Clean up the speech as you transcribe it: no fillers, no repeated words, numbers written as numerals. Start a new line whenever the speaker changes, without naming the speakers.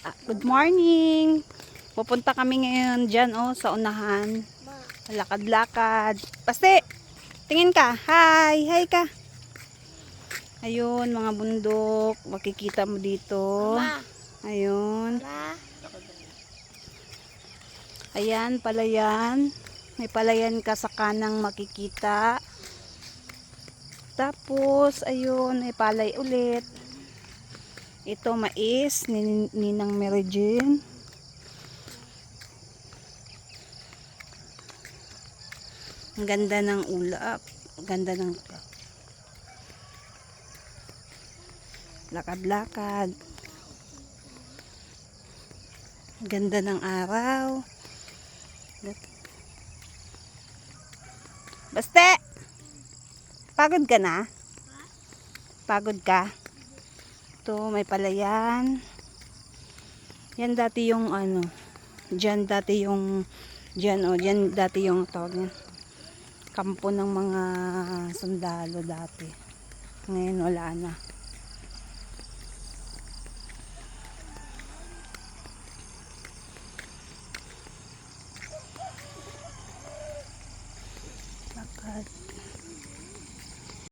Good morning. Pupunta kami ngayon dyan sa unahan. Lakad-lakad. Pasti, tingin ka. Hi, hi ka. Ayun, mga bundok. Makikita mo dito. Ayun. Ayan, palayan. May palayan ka sa kanang makikita. Tapos, ayun, may palay ulit. Ito mais, Ninang Mary Jane. Ang ganda ng ulap. Ang ganda ng lakad-lakad. Ang ganda ng araw. Baste! Pagod ka na? Pagod ka? Ito, may palayan. Yan dati yung dyan dati yung dyan dati yung tawag niyan, kampo ng mga sundalo dati. Ngayon wala na.